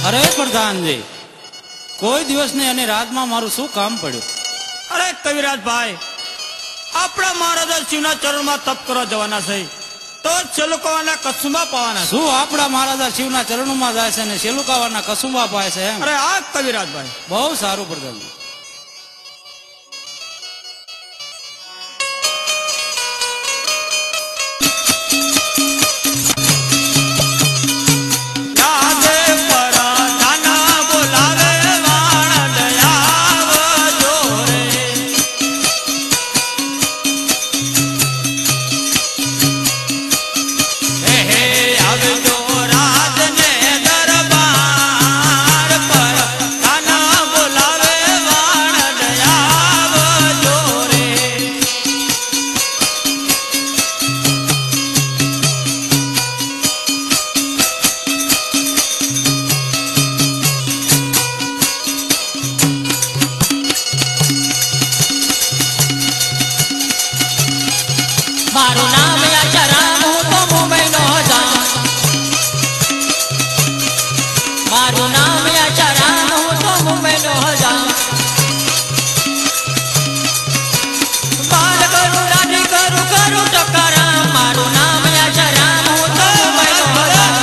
અરે પ્રધાનજી, કોઈ દિવસ ને અને રાતમાં મારું શું કામ પડ્યું? અરે કવિરાજ ભાઈ, આપણા મહારાજા શિવના ચરણમાં તપ કરવા જવાના છે, તો છેલુકાવાના કસુંબા પાવાના. શું આપણા મહારાજા શિવના ચરણોમાં જાય છે ને છેલુકાવાના કસુંબા પાય છે એમ? અરે આ કવિરાજ ભાઈ, બહુ સારું પ્રધાનજી. મારું નામ યાચરામ, હું તો મુંબઈ નો જામ. મારું નામ યાચરામ, હું તો મુંબઈ નો જામ. બાલ કરું રાજી કરું કરું ટકારામ. મારું નામ યાચરામ, હું તો મુંબઈ નો જામ.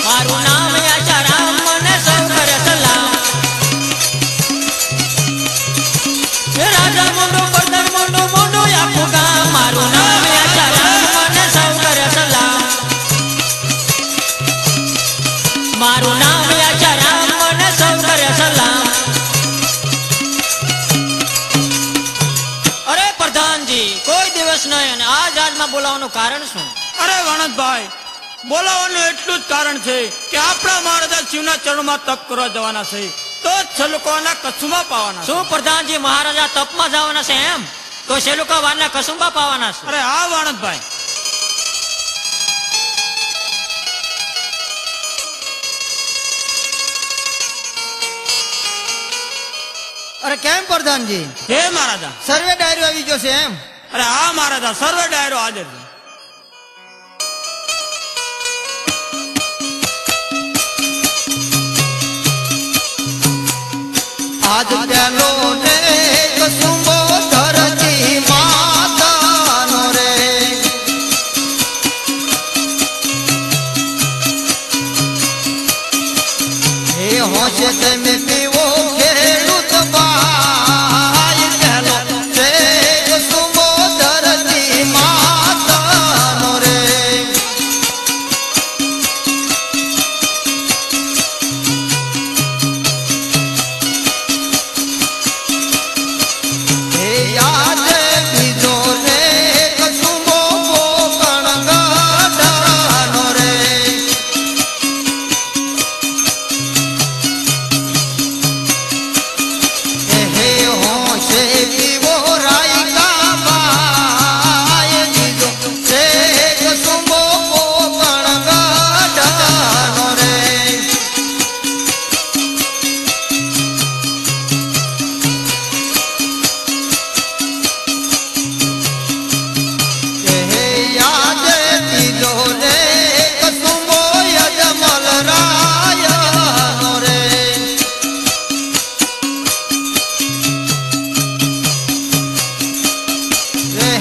મારું નામ યાચરામ, મને સૌ કરે સલામ. રાજા મોંડું પરદર મોંડું મોંડું આખું ગામ. મારું નામ યાચરામ, મને સૌ કરે સલામ. મારું નામ યાચરામ, મને સૌ કરે સલામ. અરે પ્રધાનજી, કોઈ દિવસ નહીં અને આ જાતમાં બોલાવવાનું કારણ શું? અરે વાણંદભાઈ, બોલાવવાનું એટલું જ કારણ છે કે આપણા મહારાજા શિવના ચરણમાં તપ કરવા જવાના છે, તો છેલુકાવાના કસુંબા પાવાના. શું પ્રધાનજી મહારાજા તપમાં જવાના છે એમ? તો છેલુકાવાના કસુંબા પાવાના છે? અરે હા વાણંદભાઈ, અરે કેમ પ્રધાનજી? હે મહારાજા, સર્વે ડાયરો આવી ગયો છે એમ? અરે હા મહારાજા, સર્વે ડાયરો હાજર છે. આજ પેલો ને કસુંબો ધરતી માતાનો રે. હે હોશે તમે પીવો ખેડૂત ભાઈ, પેલો છે કસુંબો ધરતી માતાનો રે. હે યાદ બીજો રે કસુંબો કોકણ ગાડાનો રે. હે હોશે પીવો રાયકા ભાઈ, બીજો રે કસુંબો કોકણ ગાડાનો રે. હે યાદ બીજો રે કસુંબો યજમલ રાયનો રે.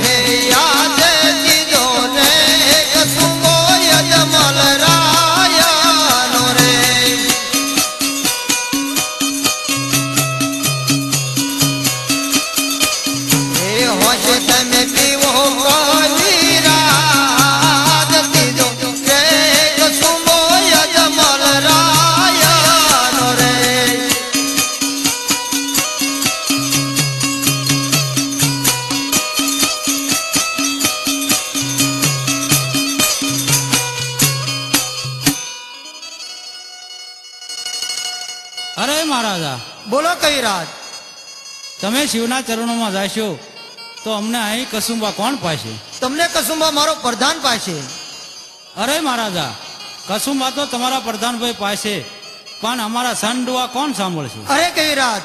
હે યાદ બીજો રે કસુંબો યજમલ રાયનો રે. હે હોશે તમે પીવો કવિરાજ, બીજો રે કસુંબો યજમલ રાયનો રે. અરે મહારાજા, બોલો કવિરાજ. તમે શિવના ચરણોમાં જાશો તો અમને અહીં કસુંબા કોણ પાશે? તમને કસુંબા મારો પ્રધાન પાસે. અરે મહારાજા, કસુંબા તો તમારા પ્રધાનભાઈ પાસે, પણ અમારા સંડુઆ કોણ સાંભળશે? અરે કવિરાજ,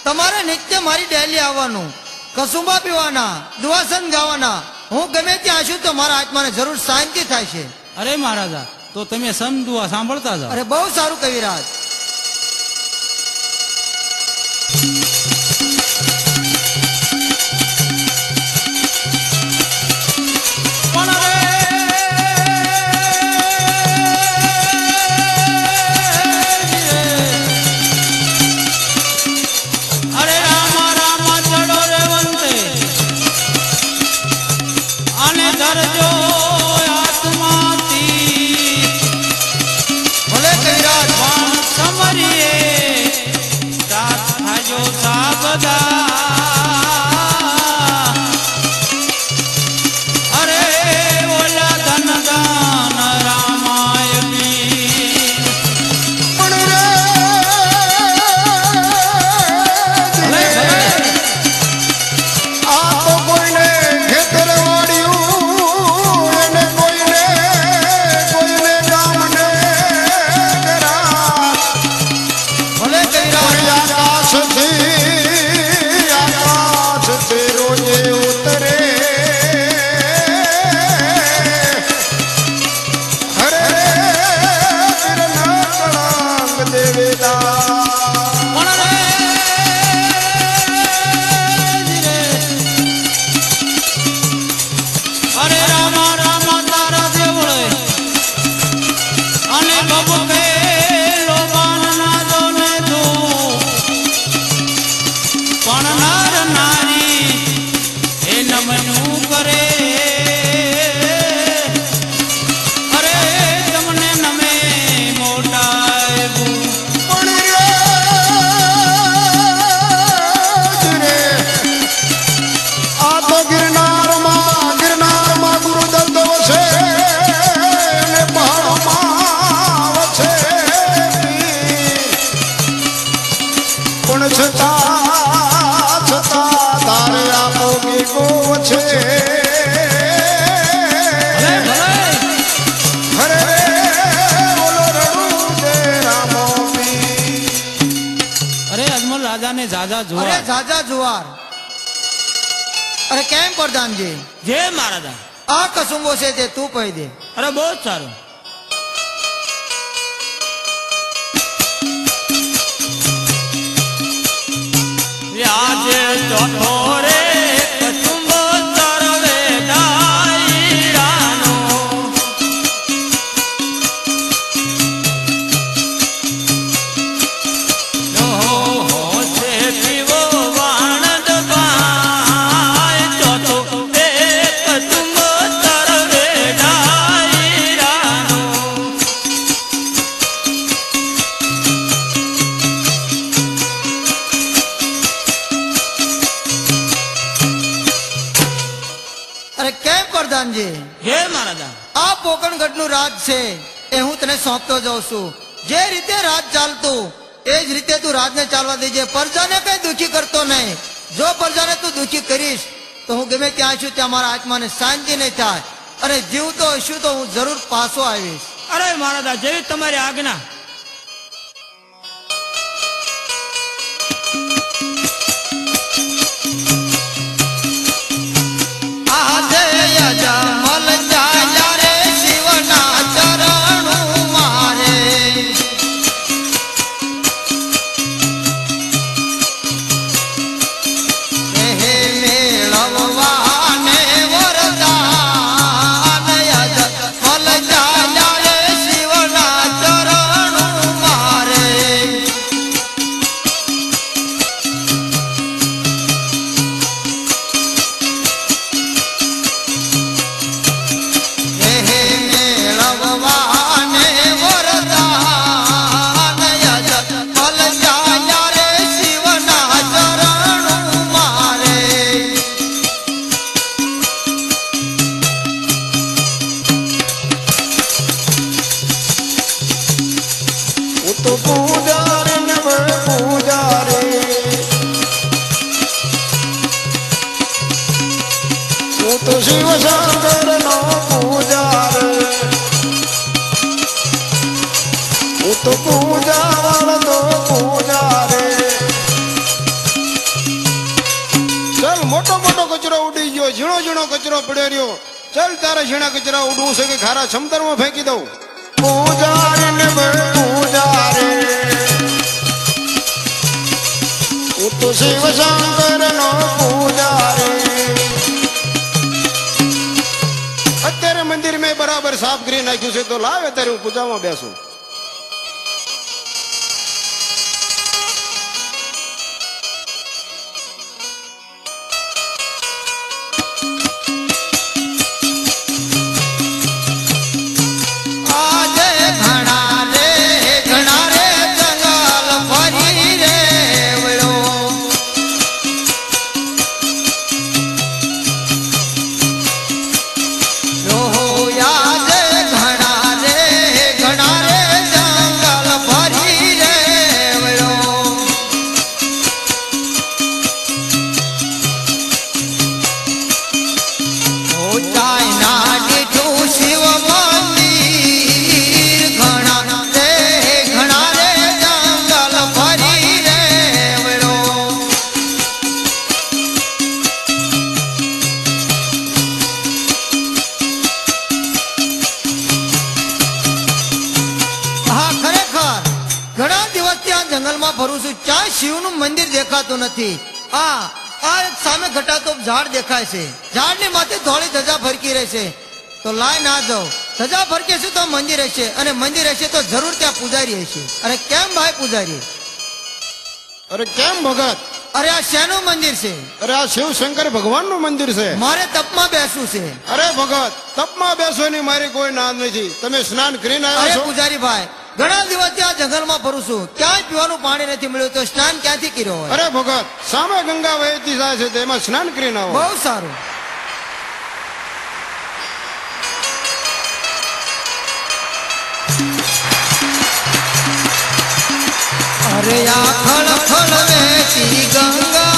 તમારે નિત્ય મારી ડેલી આવવાનું. કસુંબા પીવાના, દુઆસન ગાવાના. હું ગમે ત્યાં છું તો મારા આત્માને જરૂર શાંતિ થાય છે. અરે મહારાજા, તો તમે સંત દુઆ સાંભળતા જાઓ. અરે બહુ સારું કવિરાજ. અરે રામા રામા ચડો રે વંતે અને ધરજો આત્માથી ભલે કવિરાજ. પણ સમરીએ સાથ થાજો સાબદા. અરે ઓલા ધન દાન રામાય વીર. ભલે ભલે આ તો કોઈને ખેતર વાળ્યું એને કોઈને ગામને ઘરા. ભલે કવિરાજ. આકાશથી રોજે ઉતરે હરે કળાંગ દેવેલા. પણ રે ધીરે. અરે રામા રામા તારા દેવળે અને બબકે લોબાન ના દોને તું. પણ નર નારી એ નમનું કરે. અરે તમને નમે મોટા એવું. આ તો ગિરનારમાં ગુરુદત્ત વસે ને પહાડોમાં વસે. પણ છતાં તારે આપો ગીગો છે. ભલે ભલે હરે રે બોલો રણું દે રામો પી. અરે અજમલ રાજાને જાજા અરે જોવા. ઝાઝા જુવાર. અરે કેમ પ્રધાનજી? જય મહારાજા. આ કસુંબો છે તે તું કહી દે. અરે બહુ જ સારું. આજે ચોથો રે કચુંબો તરવે ડાયરાનો. ઓહો છે પીવો વાણદ ભાઈ. ચોથો રે કચુંબો તરવે ડાયરાનો. અરે કેમ પ્રધાનજી? જય મહારાજા. આ પોકણગઢ નું રાજ છે એ હું તને સોંપતો જાઉં છું. જે રીતે રાજ ચાલતું એ જ રીતે તું રાજને ચાલવા દેજે. પ્રજાને કઈ દુખી કરતો નહીં. જો પ્રજાને તું દુખી કરીશ તો હું ગમે ત્યાં છું ત્યાં મારા આત્માને શાંતિ નહીં થાય. અને જીવતો હશું તો હું જરૂર પાછો આવીશ. અરે મહારાજા, જેવી તમારી આજ્ઞા. આજે યજમલ ચાલ્યા રે શિવના ચરણું મારે. હે મેળવવાને વરદાન યજમલ ચાલ્યા રે શિવના ચરણું મારે. હે મેળવવાને વરદાન યજમલ ચાલ્યા રે શિવના ચરણું મારે. હું તો પૂજારી ને પૂજારી. હું તો શિવ શંકર નો પૂજાર. હું તો પૂજા વાળો પૂજારે. ચલ મોટો કચરો ઉડી ગયો, ઝીણો ઝીણો કચરો પડ્યો રહ્યો. ચાલ તારે ઝીણા કચરા ઉડવું છે કે ખારા સમતરમાં ફેંકી દઉં? પૂજારી ને પૂજારી, હું તો શિવ શંકર નો પૂજારી. અત્યારે મંદિર મેં બરાબર સાફ કરી નાખ્યું છે, તો લાવે ત્યારે હું પૂજામાં બેસું. શિવનું મંદિર દેખાતું નથી. આ એક સામે ઘટાતો ઝાડ દેખાય છે. ઝાડની માથે ધોળી ધજા ફરકી રહેશે. તો લાય ના જાઓ. ધજા ફરકે છે તો મંદિર હશે, અને મંદિર હશે તો જરૂર ત્યાં પૂજારી હશે. અરે કેમ ભાઈ પૂજારી? અરે કેમ ભગત? અરે આ શેનું મંદિર છે? અરે આ શિવ શંકર ભગવાન નું મંદિર છે. મારે તપમાં બેસવું છે. અરે ભગત, તપમાં બેસવાની મારી કોઈ ના નથી. તમે સ્નાન કરીને આવ્યા છો? પૂજારી ભાઈ, ઘણા દિવસથી આ જંગલમાં ફરું છું, ક્યાંય પીવાનું પાણી નથી મળ્યું, તો સ્નાન ક્યાંથી કર્યો હોય? અરે ભગત, સામે ગંગા વહેતી જાય છે, તેમાં સ્નાન કરીને આવો. બહુ સારું. અરે આ ખળ ખળ વહેતી ગંગા